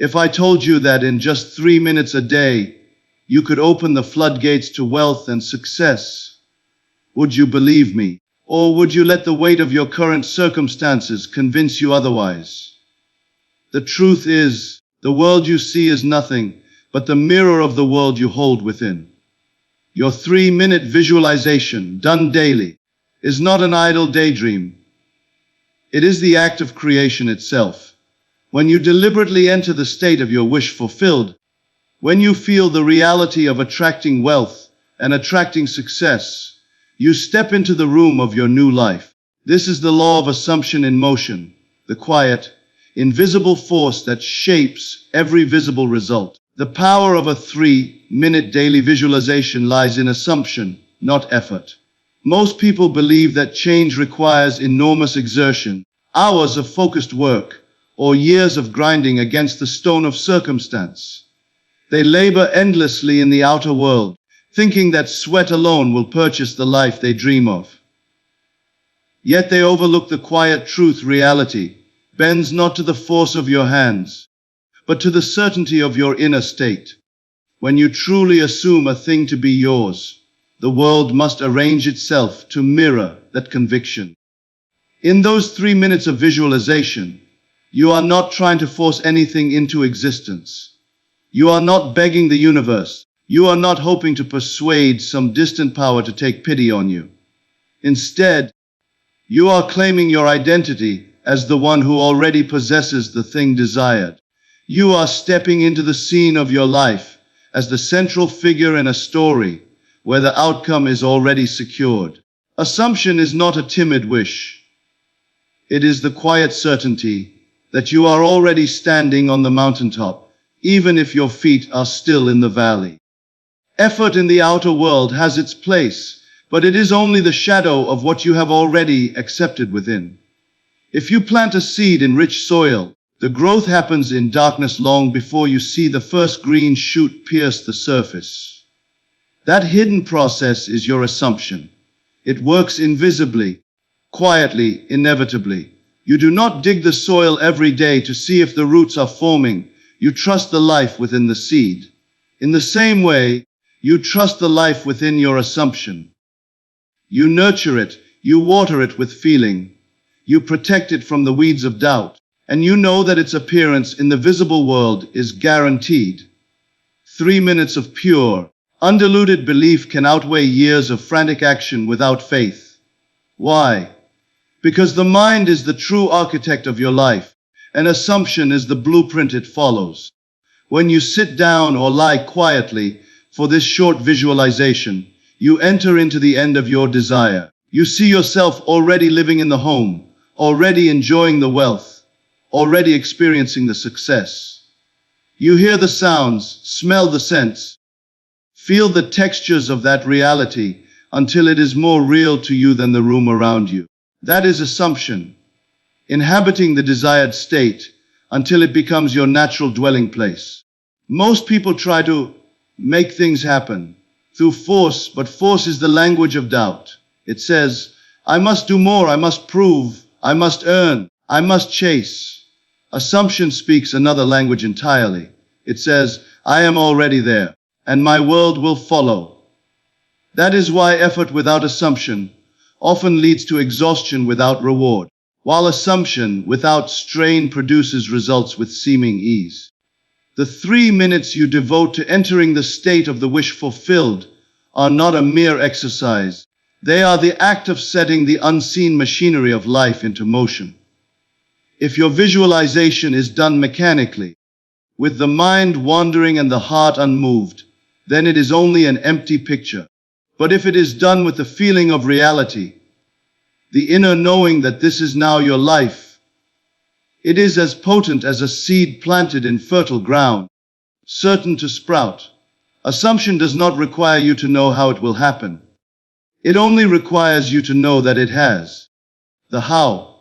If I told you that in just 3 minutes a day, you could open the floodgates to wealth and success, would you believe me? Or would you let the weight of your current circumstances convince you otherwise? The truth is, the world you see is nothing but the mirror of the world you hold within. Your 3-minute visualization, done daily, is not an idle daydream. It is the act of creation itself. When you deliberately enter the state of your wish fulfilled, when you feel the reality of attracting wealth and attracting success, you step into the room of your new life. This is the law of assumption in motion, the quiet, invisible force that shapes every visible result. The power of a 3-minute daily visualization lies in assumption, not effort. Most people believe that change requires enormous exertion, hours of focused work, or years of grinding against the stone of circumstance. They labor endlessly in the outer world, thinking that sweat alone will purchase the life they dream of. Yet they overlook the quiet truth: reality bends not to the force of your hands, but to the certainty of your inner state. When you truly assume a thing to be yours, the world must arrange itself to mirror that conviction. In those 3 minutes of visualization, you are not trying to force anything into existence. You are not begging the universe. You are not hoping to persuade some distant power to take pity on you. Instead, you are claiming your identity as the one who already possesses the thing desired. You are stepping into the scene of your life as the central figure in a story where the outcome is already secured. Assumption is not a timid wish. It is the quiet certainty that you are already standing on the mountaintop, even if your feet are still in the valley. Effort in the outer world has its place, but it is only the shadow of what you have already accepted within. If you plant a seed in rich soil, the growth happens in darkness long before you see the first green shoot pierce the surface. That hidden process is your assumption. It works invisibly, quietly, inevitably. You do not dig the soil every day to see if the roots are forming. You trust the life within the seed. In the same way, you trust the life within your assumption. You nurture it, you water it with feeling. You protect it from the weeds of doubt, and you know that its appearance in the visible world is guaranteed. 3 minutes of pure, undiluted belief can outweigh years of frantic action without faith. Why? Because the mind is the true architect of your life, and assumption is the blueprint it follows. When you sit down or lie quietly for this short visualization, you enter into the end of your desire. You see yourself already living in the home, already enjoying the wealth, already experiencing the success. You hear the sounds, smell the scents, feel the textures of that reality until it is more real to you than the room around you. That is assumption, inhabiting the desired state until it becomes your natural dwelling place. Most people try to make things happen through force, but force is the language of doubt. It says, I must do more, I must prove, I must earn, I must chase. Assumption speaks another language entirely. It says, I am already there, and my world will follow. That is why effort without assumption often leads to exhaustion without reward, while assumption without strain produces results with seeming ease. The 3 minutes you devote to entering the state of the wish fulfilled are not a mere exercise. They are the act of setting the unseen machinery of life into motion. If your visualization is done mechanically, with the mind wandering and the heart unmoved, then it is only an empty picture. But if it is done with the feeling of reality, the inner knowing that this is now your life, it is as potent as a seed planted in fertile ground, certain to sprout. Assumption does not require you to know how it will happen. It only requires you to know that it has. The how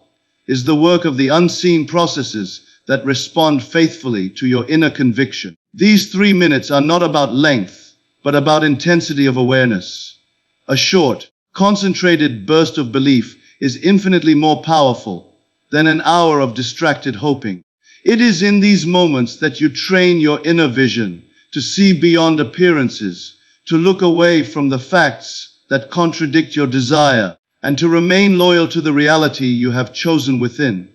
is the work of the unseen processes that respond faithfully to your inner conviction. These 3 minutes are not about length, but about intensity of awareness. A short, concentrated burst of belief is infinitely more powerful than an hour of distracted hoping. It is in these moments that you train your inner vision to see beyond appearances, to look away from the facts that contradict your desire, and to remain loyal to the reality you have chosen within.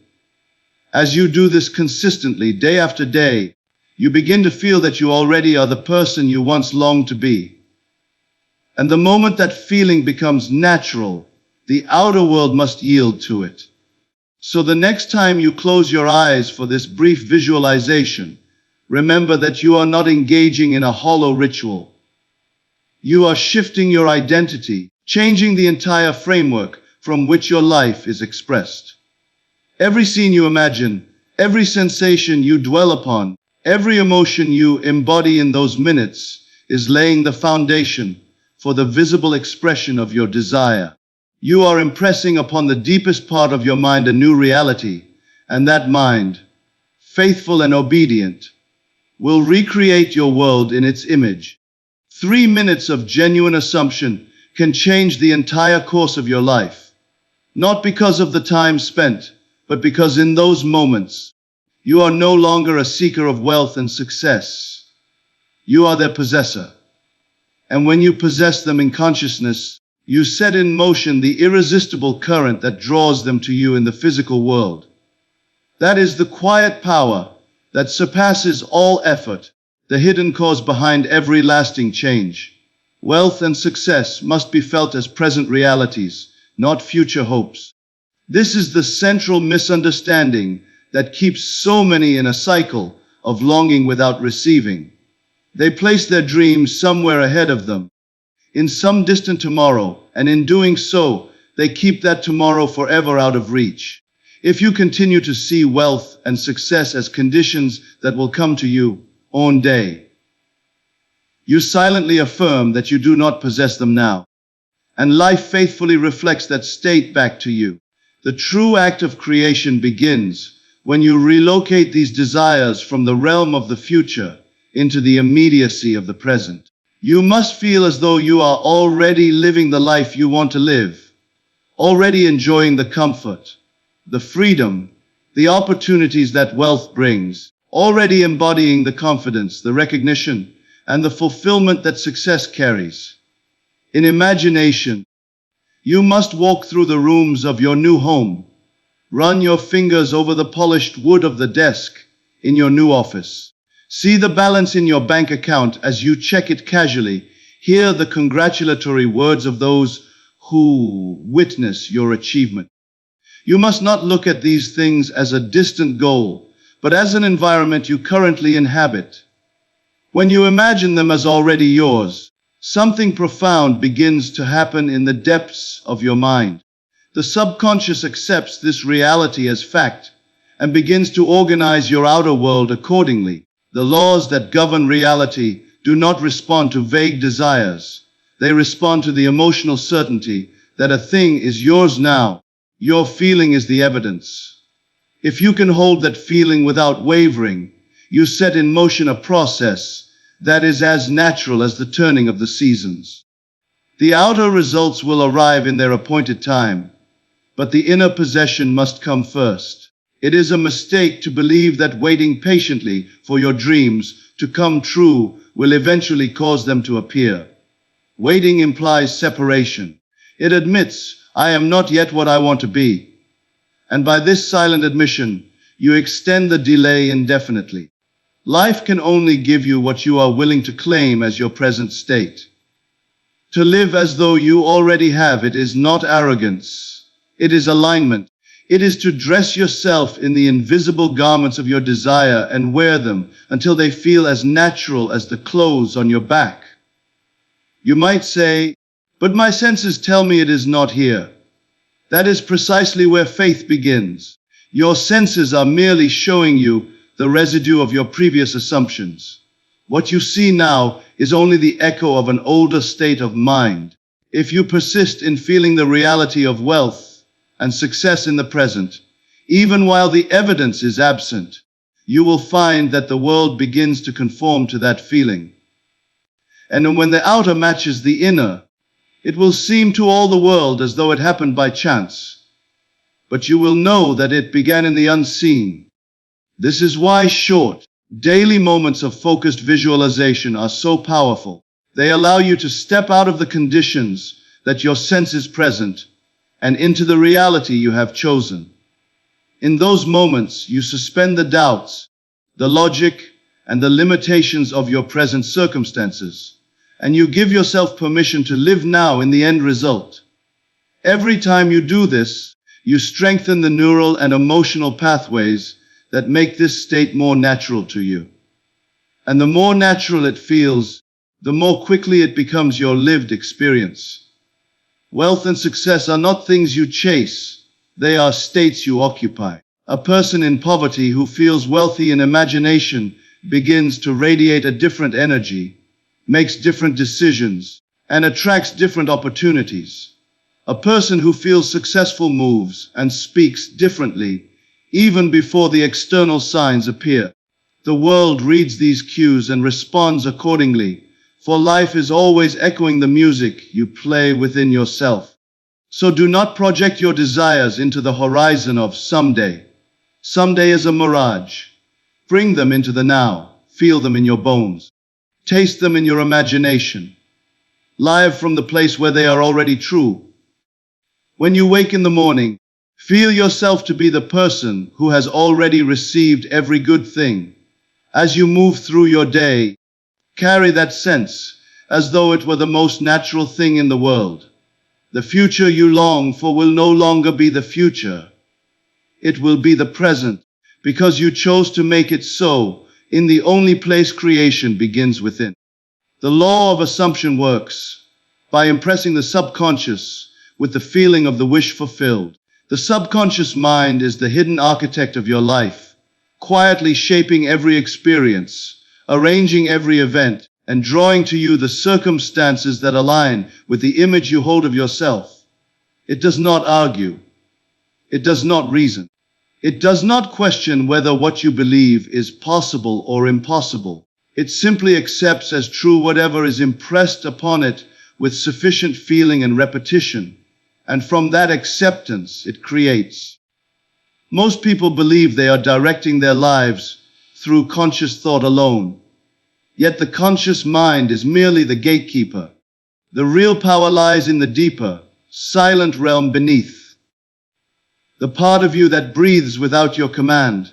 As you do this consistently, day after day, you begin to feel that you already are the person you once longed to be. And the moment that feeling becomes natural, the outer world must yield to it. So the next time you close your eyes for this brief visualization, remember that you are not engaging in a hollow ritual. You are shifting your identity, changing the entire framework from which your life is expressed. Every scene you imagine, every sensation you dwell upon, every emotion you embody in those minutes is laying the foundation for the visible expression of your desire. You are impressing upon the deepest part of your mind a new reality, and that mind, faithful and obedient, will recreate your world in its image. 3 minutes of genuine assumption can change the entire course of your life, not because of the time spent, but because in those moments, you are no longer a seeker of wealth and success. You are their possessor. And when you possess them in consciousness, you set in motion the irresistible current that draws them to you in the physical world. That is the quiet power that surpasses all effort, the hidden cause behind every lasting change. Wealth and success must be felt as present realities, not future hopes. This is the central misunderstanding that keeps so many in a cycle of longing without receiving. They place their dreams somewhere ahead of them, in some distant tomorrow, and in doing so, they keep that tomorrow forever out of reach. If you continue to see wealth and success as conditions that will come to you one day, you silently affirm that you do not possess them now, and life faithfully reflects that state back to you. The true act of creation begins when you relocate these desires from the realm of the future into the immediacy of the present. You must feel as though you are already living the life you want to live, already enjoying the comfort, the freedom, the opportunities that wealth brings, already embodying the confidence, the recognition, and the fulfillment that success carries. In imagination, you must walk through the rooms of your new home, run your fingers over the polished wood of the desk in your new office. See the balance in your bank account as you check it casually. Hear the congratulatory words of those who witness your achievement. You must not look at these things as a distant goal, but as an environment you currently inhabit. When you imagine them as already yours, something profound begins to happen in the depths of your mind. The subconscious accepts this reality as fact and begins to organize your outer world accordingly. The laws that govern reality do not respond to vague desires. They respond to the emotional certainty that a thing is yours now. Your feeling is the evidence. If you can hold that feeling without wavering, you set in motion a process that is as natural as the turning of the seasons. The outer results will arrive in their appointed time, but the inner possession must come first. It is a mistake to believe that waiting patiently for your dreams to come true will eventually cause them to appear. Waiting implies separation. It admits, I am not yet what I want to be. And by this silent admission, you extend the delay indefinitely. Life can only give you what you are willing to claim as your present state. To live as though you already have it is not arrogance. It is alignment. It is to dress yourself in the invisible garments of your desire and wear them until they feel as natural as the clothes on your back. You might say, but my senses tell me it is not here. That is precisely where faith begins. Your senses are merely showing you the residue of your previous assumptions. What you see now is only the echo of an older state of mind. If you persist in feeling the reality of wealth and success in the present, even while the evidence is absent, you will find that the world begins to conform to that feeling. And when the outer matches the inner, it will seem to all the world as though it happened by chance. But you will know that it began in the unseen. This is why short, daily moments of focused visualization are so powerful. They allow you to step out of the conditions that your senses present and into the reality you have chosen. In those moments, you suspend the doubts, the logic, and the limitations of your present circumstances, and you give yourself permission to live now in the end result. Every time you do this, you strengthen the neural and emotional pathways that make this state more natural to you. And the more natural it feels, the more quickly it becomes your lived experience. Wealth and success are not things you chase, they are states you occupy. A person in poverty who feels wealthy in imagination begins to radiate a different energy, makes different decisions, and attracts different opportunities. A person who feels successful moves and speaks differently, even before the external signs appear. The world reads these cues and responds accordingly, for life is always echoing the music you play within yourself. So do not project your desires into the horizon of someday. Someday is a mirage. Bring them into the now. Feel them in your bones. Taste them in your imagination. Live from the place where they are already true. When you wake in the morning, feel yourself to be the person who has already received every good thing. As you move through your day, carry that sense as though it were the most natural thing in the world. The future you long for will no longer be the future. It will be the present, because you chose to make it so in the only place creation begins within. The law of assumption works by impressing the subconscious with the feeling of the wish fulfilled. The subconscious mind is the hidden architect of your life, quietly shaping every experience, arranging every event, and drawing to you the circumstances that align with the image you hold of yourself. It does not argue. It does not reason. It does not question whether what you believe is possible or impossible. It simply accepts as true whatever is impressed upon it with sufficient feeling and repetition, and from that acceptance it creates. Most people believe they are directing their lives through conscious thought alone. Yet the conscious mind is merely the gatekeeper. The real power lies in the deeper, silent realm beneath. The part of you that breathes without your command,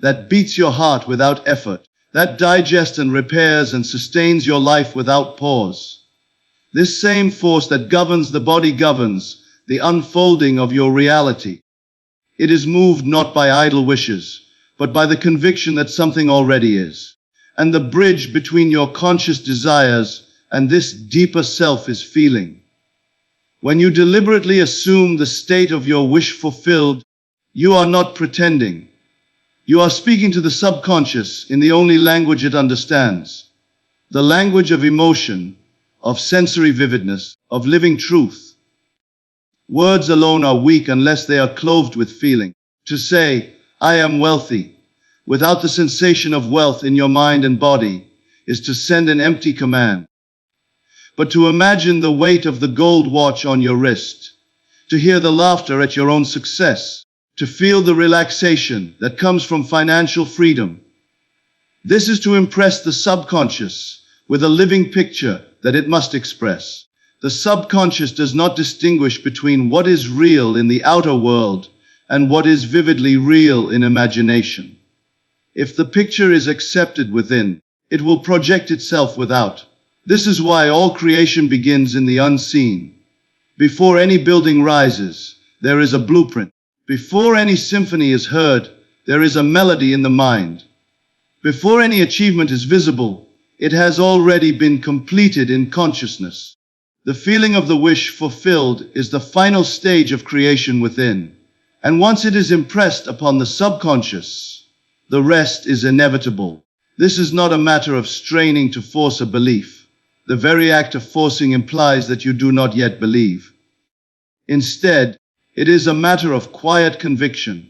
that beats your heart without effort, that digests and repairs and sustains your life without pause. This same force that governs the body governs the unfolding of your reality. It is moved not by idle wishes, but by the conviction that something already is. And the bridge between your conscious desires and this deeper self is feeling. When you deliberately assume the state of your wish fulfilled, you are not pretending. You are speaking to the subconscious in the only language it understands, the language of emotion, of sensory vividness, of living truth. Words alone are weak unless they are clothed with feeling. To say, I am wealthy, without the sensation of wealth in your mind and body, is to send an empty command. But to imagine the weight of the gold watch on your wrist, to hear the laughter at your own success, to feel the relaxation that comes from financial freedom, this is to impress the subconscious with a living picture that it must express. The subconscious does not distinguish between what is real in the outer world and what is vividly real in imagination. If the picture is accepted within, it will project itself without. This is why all creation begins in the unseen. Before any building rises, there is a blueprint. Before any symphony is heard, there is a melody in the mind. Before any achievement is visible, it has already been completed in consciousness. The feeling of the wish fulfilled is the final stage of creation within, and once it is impressed upon the subconscious, the rest is inevitable. This is not a matter of straining to force a belief. The very act of forcing implies that you do not yet believe. Instead, it is a matter of quiet conviction.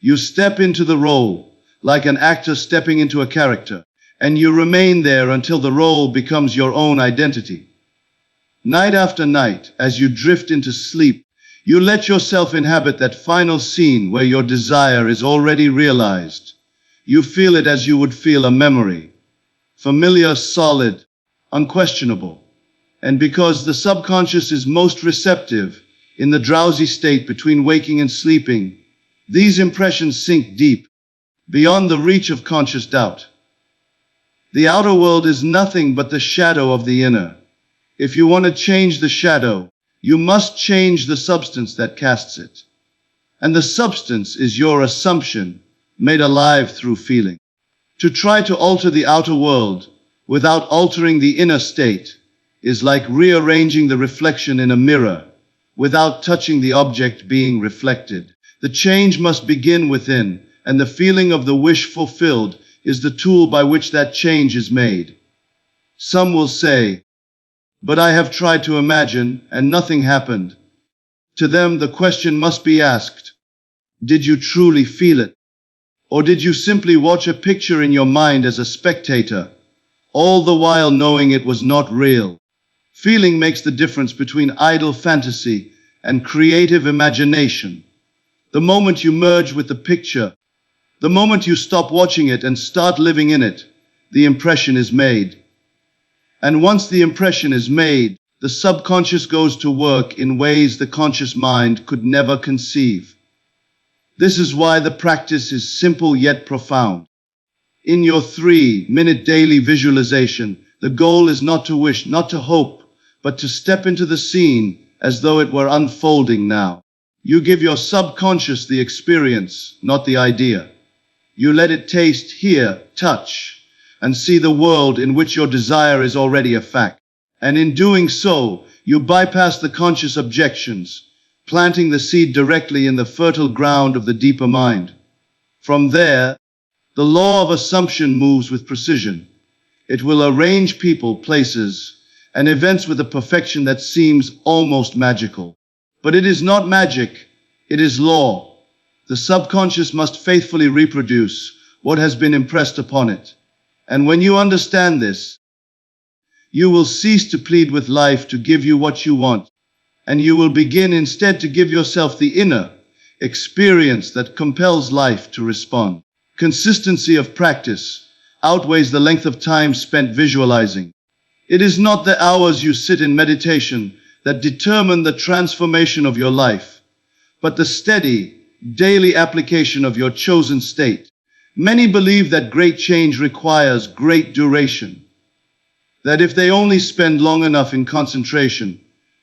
You step into the role, like an actor stepping into a character, and you remain there until the role becomes your own identity. Night after night, as you drift into sleep, you let yourself inhabit that final scene where your desire is already realized. You feel it as you would feel a memory. Familiar, solid, unquestionable. And because the subconscious is most receptive in the drowsy state between waking and sleeping, these impressions sink deep, beyond the reach of conscious doubt. The outer world is nothing but the shadow of the inner. If you want to change the shadow, you must change the substance that casts it. And the substance is your assumption, made alive through feeling. To try to alter the outer world without altering the inner state is like rearranging the reflection in a mirror without touching the object being reflected. The change must begin within, and the feeling of the wish fulfilled is the tool by which that change is made. Some will say, "But I have tried to imagine and nothing happened." To them, the question must be asked, did you truly feel it? Or did you simply watch a picture in your mind as a spectator, all the while knowing it was not real? Feeling makes the difference between idle fantasy and creative imagination. The moment you merge with the picture, the moment you stop watching it and start living in it, the impression is made. And once the impression is made, the subconscious goes to work in ways the conscious mind could never conceive. This is why the practice is simple yet profound. In your 3-minute daily visualization, the goal is not to wish, not to hope, but to step into the scene as though it were unfolding now. You give your subconscious the experience, not the idea. You let it taste, hear, touch, and see the world in which your desire is already a fact. And in doing so, you bypass the conscious objections, planting the seed directly in the fertile ground of the deeper mind. From there, the law of assumption moves with precision. It will arrange people, places, and events with a perfection that seems almost magical. But it is not magic, it is law. The subconscious must faithfully reproduce what has been impressed upon it. And when you understand this, you will cease to plead with life to give you what you want, and you will begin instead to give yourself the inner experience that compels life to respond. Consistency of practice outweighs the length of time spent visualizing. It is not the hours you sit in meditation that determine the transformation of your life, but the steady, daily application of your chosen state. Many believe that great change requires great duration, that if they only spend long enough in concentration,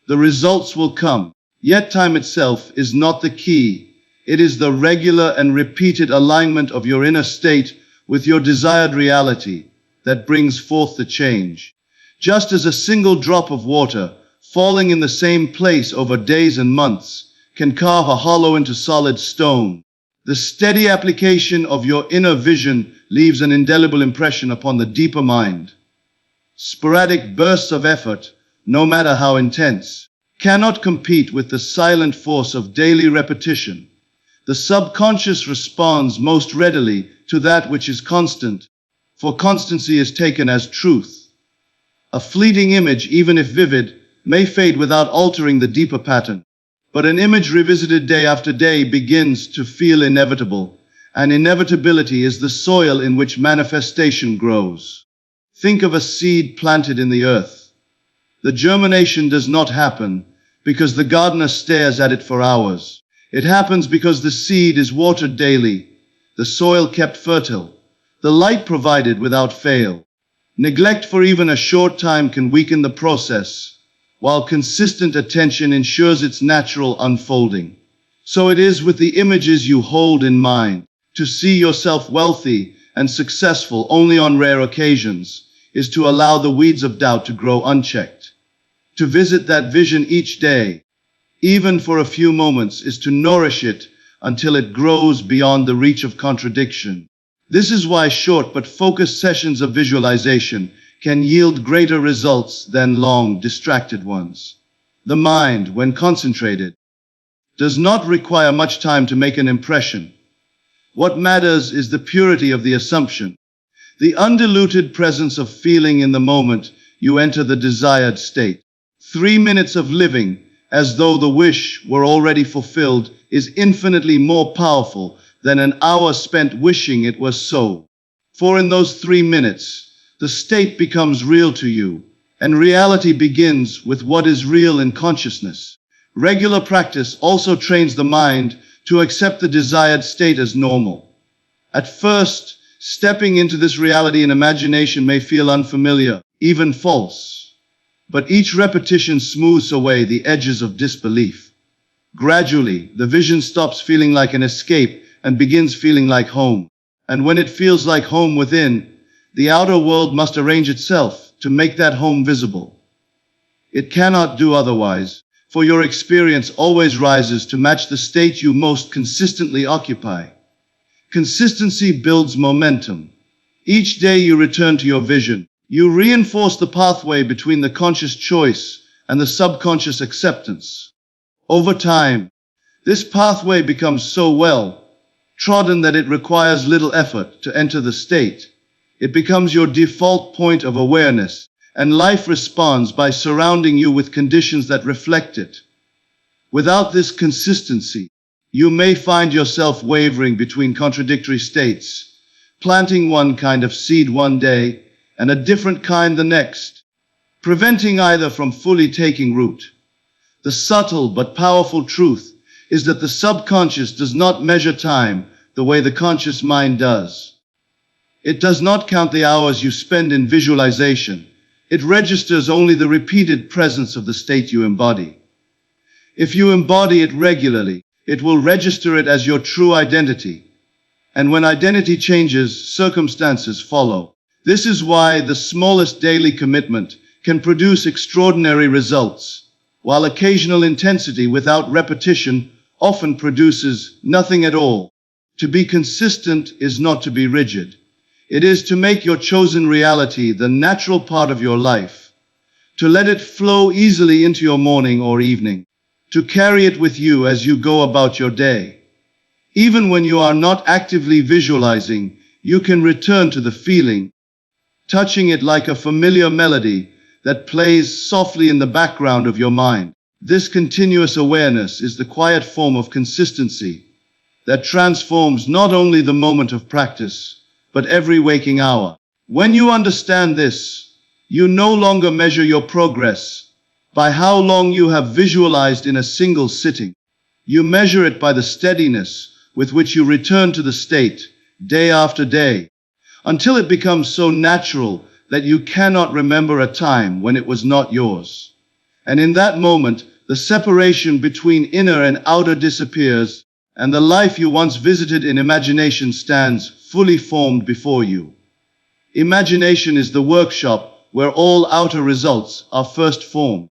the results will come. Yet time itself is not the key. It is the regular and repeated alignment of your inner state with your desired reality that brings forth the change. Just as a single drop of water falling in the same place over days and months can carve a hollow into solid stone, the steady application of your inner vision leaves an indelible impression upon the deeper mind. Sporadic bursts of effort, no matter how intense, cannot compete with the silent force of daily repetition. The subconscious responds most readily to that which is constant, for constancy is taken as truth. A fleeting image, even if vivid, may fade without altering the deeper pattern. But an image revisited day after day begins to feel inevitable, and inevitability is the soil in which manifestation grows. Think of a seed planted in the earth. The germination does not happen because the gardener stares at it for hours. It happens because the seed is watered daily, the soil kept fertile, the light provided without fail. Neglect for even a short time can weaken the process, while consistent attention ensures its natural unfolding. So it is with the images you hold in mind. To see yourself wealthy and successful only on rare occasions is to allow the weeds of doubt to grow unchecked. To visit that vision each day, even for a few moments, is to nourish it until it grows beyond the reach of contradiction. This is why short but focused sessions of visualization can yield greater results than long, distracted ones. The mind, when concentrated, does not require much time to make an impression. What matters is the purity of the assumption, the undiluted presence of feeling in the moment you enter the desired state. 3 minutes of living as though the wish were already fulfilled is infinitely more powerful than an hour spent wishing it was so. For in those 3 minutes, the state becomes real to you, and reality begins with what is real in consciousness. Regular practice also trains the mind to accept the desired state as normal. At first, stepping into this reality in imagination may feel unfamiliar, even false. But each repetition smooths away the edges of disbelief. Gradually, the vision stops feeling like an escape and begins feeling like home. And when it feels like home within, the outer world must arrange itself to make that home visible. It cannot do otherwise, for your experience always rises to match the state you most consistently occupy. Consistency builds momentum. Each day you return to your vision, you reinforce the pathway between the conscious choice and the subconscious acceptance. Over time, this pathway becomes so well trodden that it requires little effort to enter the state. It becomes your default point of awareness, and life responds by surrounding you with conditions that reflect it. Without this consistency, you may find yourself wavering between contradictory states, planting one kind of seed one day and a different kind the next, preventing either from fully taking root. The subtle but powerful truth is that the subconscious does not measure time the way the conscious mind does. It does not count the hours you spend in visualization. It registers only the repeated presence of the state you embody. If you embody it regularly, it will register it as your true identity. And when identity changes, circumstances follow. This is why the smallest daily commitment can produce extraordinary results, while occasional intensity without repetition often produces nothing at all. To be consistent is not to be rigid. It is to make your chosen reality the natural part of your life, to let it flow easily into your morning or evening, to carry it with you as you go about your day. Even when you are not actively visualizing, you can return to the feeling, touching it like a familiar melody that plays softly in the background of your mind. This continuous awareness is the quiet form of consistency that transforms not only the moment of practice, but every waking hour. When you understand this, you no longer measure your progress by how long you have visualized in a single sitting. You measure it by the steadiness with which you return to the state day after day, until it becomes so natural that you cannot remember a time when it was not yours. And in that moment, the separation between inner and outer disappears, and the life you once visited in imagination stands fully formed before you. Imagination is the workshop where all outer results are first formed.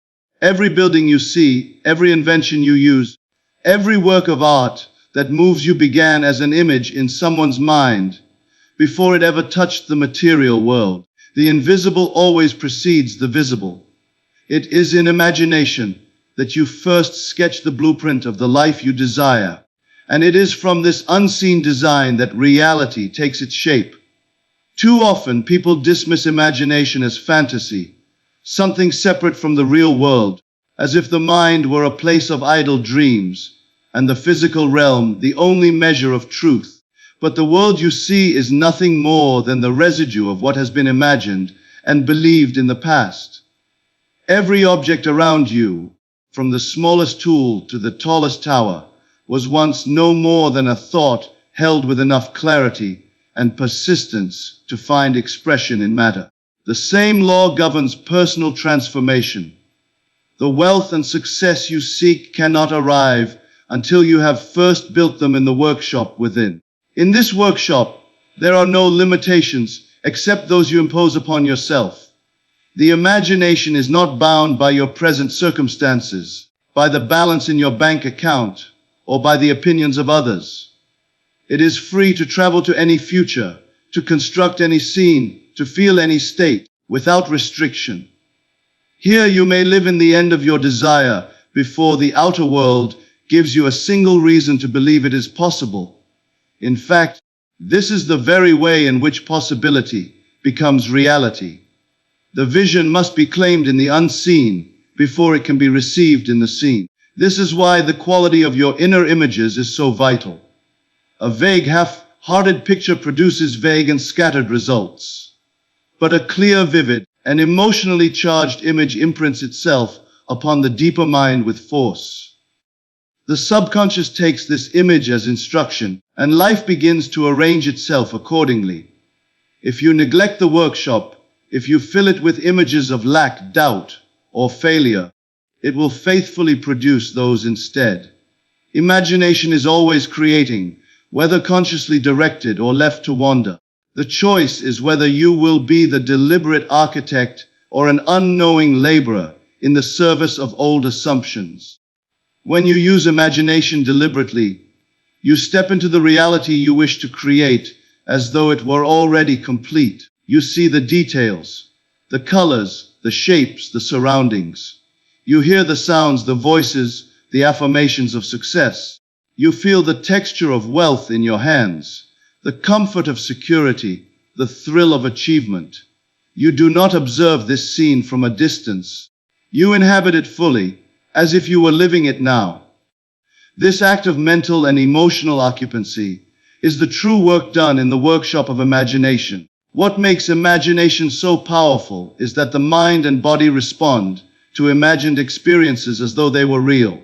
Every building you see, every invention you use, every work of art that moves you began as an image in someone's mind before it ever touched the material world. The invisible always precedes the visible. It is in imagination that you first sketch the blueprint of the life you desire. And it is from this unseen design that reality takes its shape. Too often, people dismiss imagination as fantasy, something separate from the real world, as if the mind were a place of idle dreams, and the physical realm the only measure of truth. But the world you see is nothing more than the residue of what has been imagined and believed in the past. Every object around you, from the smallest tool to the tallest tower, was once no more than a thought held with enough clarity and persistence to find expression in matter. The same law governs personal transformation. The wealth and success you seek cannot arrive until you have first built them in the workshop within. In this workshop, there are no limitations except those you impose upon yourself. The imagination is not bound by your present circumstances, by the balance in your bank account, or by the opinions of others. It is free to travel to any future, to construct any scene, to feel any state, without restriction. Here you may live in the end of your desire before the outer world gives you a single reason to believe it is possible. In fact, this is the very way in which possibility becomes reality. The vision must be claimed in the unseen before it can be received in the seen. This is why the quality of your inner images is so vital. A vague, half-hearted picture produces vague and scattered results. But a clear, vivid, and emotionally charged image imprints itself upon the deeper mind with force. The subconscious takes this image as instruction, and life begins to arrange itself accordingly. If you neglect the workshop, if you fill it with images of lack, doubt, or failure, it will faithfully produce those instead. Imagination is always creating, whether consciously directed or left to wander. The choice is whether you will be the deliberate architect or an unknowing laborer in the service of old assumptions. When you use imagination deliberately, you step into the reality you wish to create as though it were already complete. You see the details, the colors, the shapes, the surroundings. You hear the sounds, the voices, the affirmations of success. You feel the texture of wealth in your hands, the comfort of security, the thrill of achievement. You do not observe this scene from a distance. You inhabit it fully, as if you were living it now. This act of mental and emotional occupancy is the true work done in the workshop of imagination. What makes imagination so powerful is that the mind and body respond to imagined experiences as though they were real.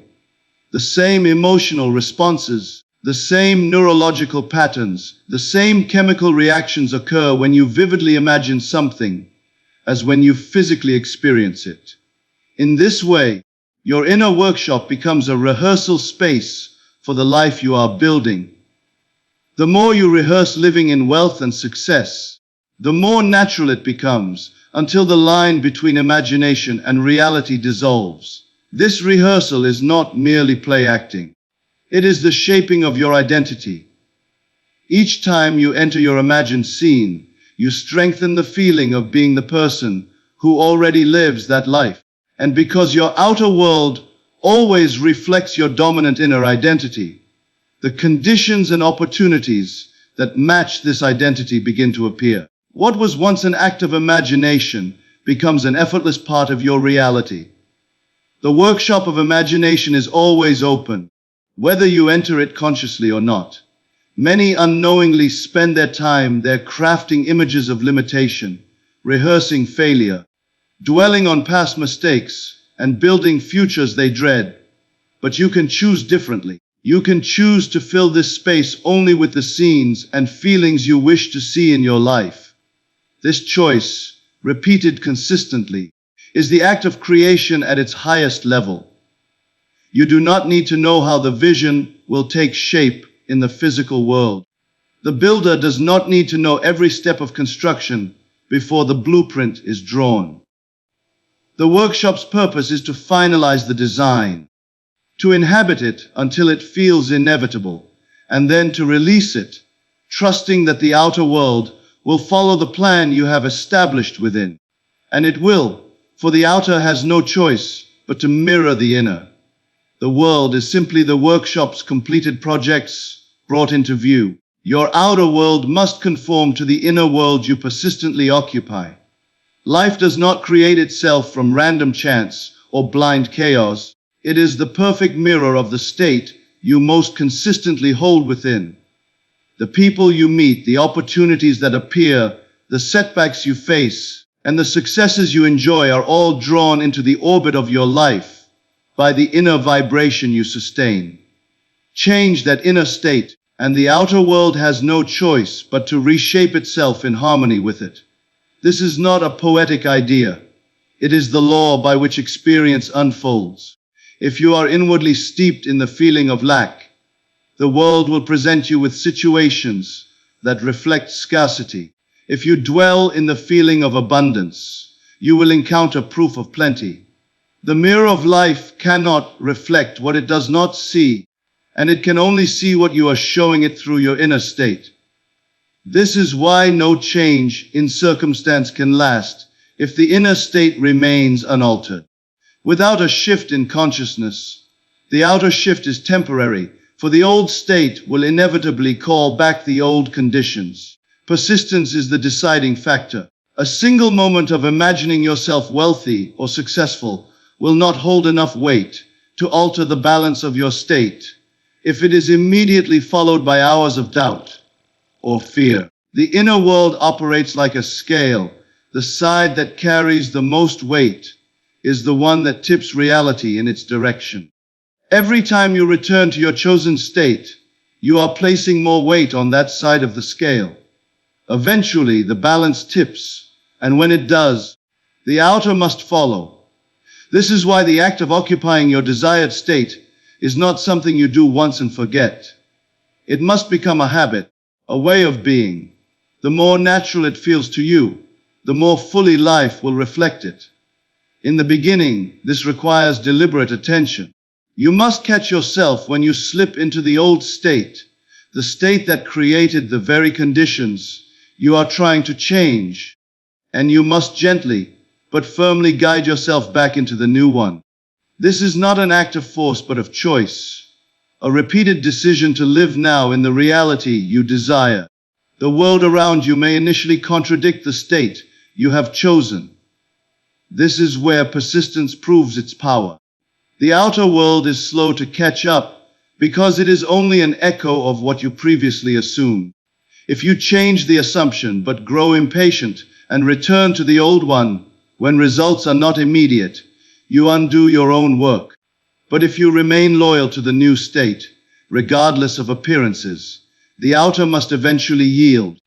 The same emotional responses, the same neurological patterns, the same chemical reactions occur when you vividly imagine something as when you physically experience it. In this way, your inner workshop becomes a rehearsal space for the life you are building. The more you rehearse living in wealth and success, the more natural it becomes, until the line between imagination and reality dissolves. This rehearsal is not merely play acting. It is the shaping of your identity. Each time you enter your imagined scene, you strengthen the feeling of being the person who already lives that life. And because your outer world always reflects your dominant inner identity, the conditions and opportunities that match this identity begin to appear. What was once an act of imagination becomes an effortless part of your reality. The workshop of imagination is always open, whether you enter it consciously or not. Many unknowingly spend their time there crafting images of limitation, rehearsing failure, dwelling on past mistakes, and building futures they dread. But you can choose differently. You can choose to fill this space only with the scenes and feelings you wish to see in your life. This choice, repeated consistently, is the act of creation at its highest level. You do not need to know how the vision will take shape in the physical world. The builder does not need to know every step of construction before the blueprint is drawn. The workshop's purpose is to finalize the design, to inhabit it until it feels inevitable, and then to release it, trusting that the outer world will follow the plan you have established within. And it will, for the outer has no choice but to mirror the inner. The world is simply the workshop's completed projects brought into view. Your outer world must conform to the inner world you persistently occupy. Life does not create itself from random chance or blind chaos. It is the perfect mirror of the state you most consistently hold within. The people you meet, the opportunities that appear, the setbacks you face, and the successes you enjoy are all drawn into the orbit of your life by the inner vibration you sustain. Change that inner state, and the outer world has no choice but to reshape itself in harmony with it. This is not a poetic idea. It is the law by which experience unfolds. If you are inwardly steeped in the feeling of lack, the world will present you with situations that reflect scarcity. If you dwell in the feeling of abundance, you will encounter proof of plenty. The mirror of life cannot reflect what it does not see, and it can only see what you are showing it through your inner state. This is why no change in circumstance can last if the inner state remains unaltered. Without a shift in consciousness, the outer shift is temporary, for the old state will inevitably call back the old conditions. Persistence is the deciding factor. A single moment of imagining yourself wealthy or successful will not hold enough weight to alter the balance of your state. if it is immediately followed by hours of doubt or fear. The inner world operates like a scale. The side that carries the most weight is the one that tips reality in its direction. Every time you return to your chosen state, you are placing more weight on that side of the scale. Eventually, the balance tips, and when it does, the outer must follow. This is why the act of occupying your desired state is not something you do once and forget. It must become a habit, a way of being. The more natural it feels to you, the more fully life will reflect it. In the beginning, this requires deliberate attention. You must catch yourself when you slip into the old state, the state that created the very conditions you are trying to change, and you must gently but firmly guide yourself back into the new one. This is not an act of force but of choice, a repeated decision to live now in the reality you desire. The world around you may initially contradict the state you have chosen. This is where persistence proves its power. The outer world is slow to catch up because it is only an echo of what you previously assumed. If you change the assumption but grow impatient and return to the old one when results are not immediate, you undo your own work. But if you remain loyal to the new state, regardless of appearances, the outer must eventually yield.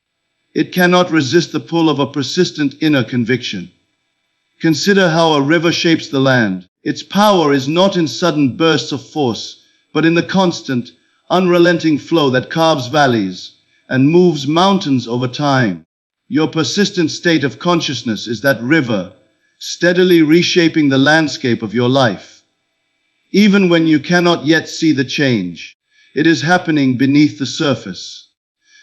It cannot resist the pull of a persistent inner conviction. Consider how a river shapes the land. Its power is not in sudden bursts of force, but in the constant, unrelenting flow that carves valleys and moves mountains over time. Your persistent state of consciousness is that river, steadily reshaping the landscape of your life. Even when you cannot yet see the change, it is happening beneath the surface.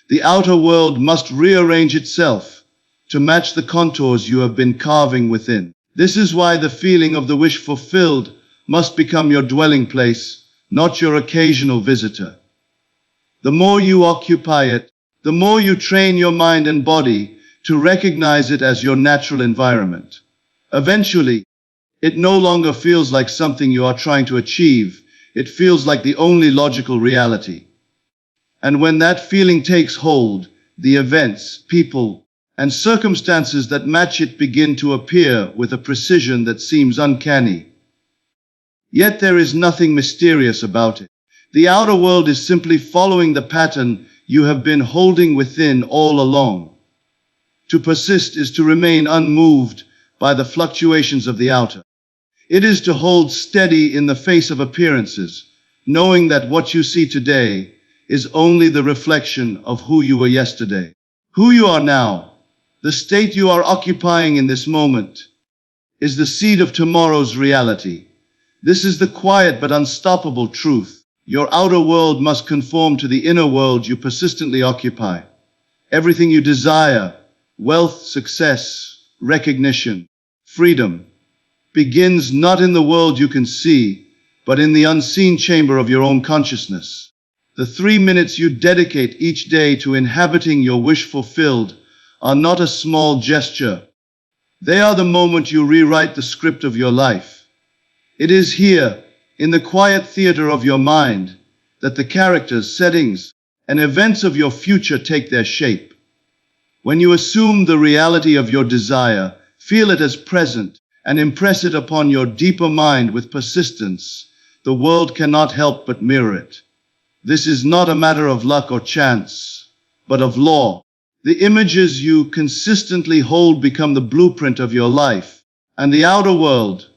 The outer world must rearrange itself to match the contours you have been carving within. This is why the feeling of the wish fulfilled must become your dwelling place, not your occasional visitor. The more you occupy it, the more you train your mind and body to recognize it as your natural environment. Eventually, it no longer feels like something you are trying to achieve. It feels like the only logical reality. And when that feeling takes hold, the events, people, and circumstances that match it begin to appear with a precision that seems uncanny. Yet there is nothing mysterious about it. The outer world is simply following the pattern you have been holding within all along. To persist is to remain unmoved by the fluctuations of the outer. It is to hold steady in the face of appearances, knowing that what you see today is only the reflection of who you were yesterday. Who you are now, the state you are occupying in this moment, is the seed of tomorrow's reality. This is the quiet but unstoppable truth. Your outer world must conform to the inner world you persistently occupy. Everything you desire, wealth, success, recognition, freedom, begins not in the world you can see, but in the unseen chamber of your own consciousness. The 3 minutes you dedicate each day to inhabiting your wish fulfilled are not a small gesture. They are the moment you rewrite the script of your life. It is here, in the quiet theater of your mind, that the characters, settings, and events of your future take their shape. When you assume the reality of your desire, feel it as present, and impress it upon your deeper mind with persistence, the world cannot help but mirror it. This is not a matter of luck or chance, but of law. The images you consistently hold become the blueprint of your life, and the outer world,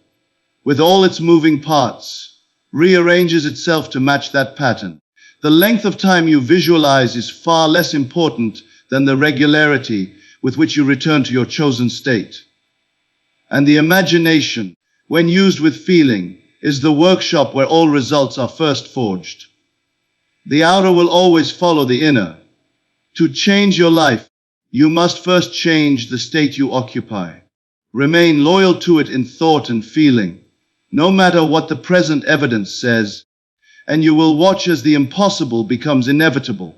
with all its moving parts, rearranges itself to match that pattern. The length of time you visualize is far less important than the regularity with which you return to your chosen state. And the imagination, when used with feeling, is the workshop where all results are first forged. The outer will always follow the inner. To change your life, you must first change the state you occupy. Remain loyal to it in thought and feeling, no matter what the present evidence says, and you will watch as the impossible becomes inevitable.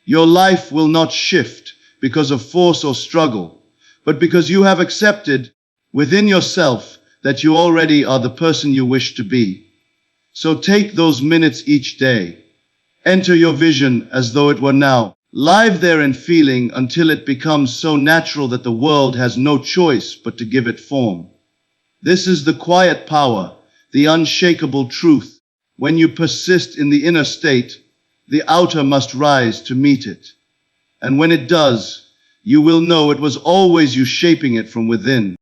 Your life will not shift because of force or struggle, but because you have accepted within yourself that you already are the person you wish to be. So take those minutes each day Enter your vision as though it were now. Live there in feeling until it becomes so natural that the world has no choice but to give it form. This is the quiet power, the unshakable truth. When you persist in the inner state, the outer must rise to meet it. And when it does, you will know it was always you shaping it from within.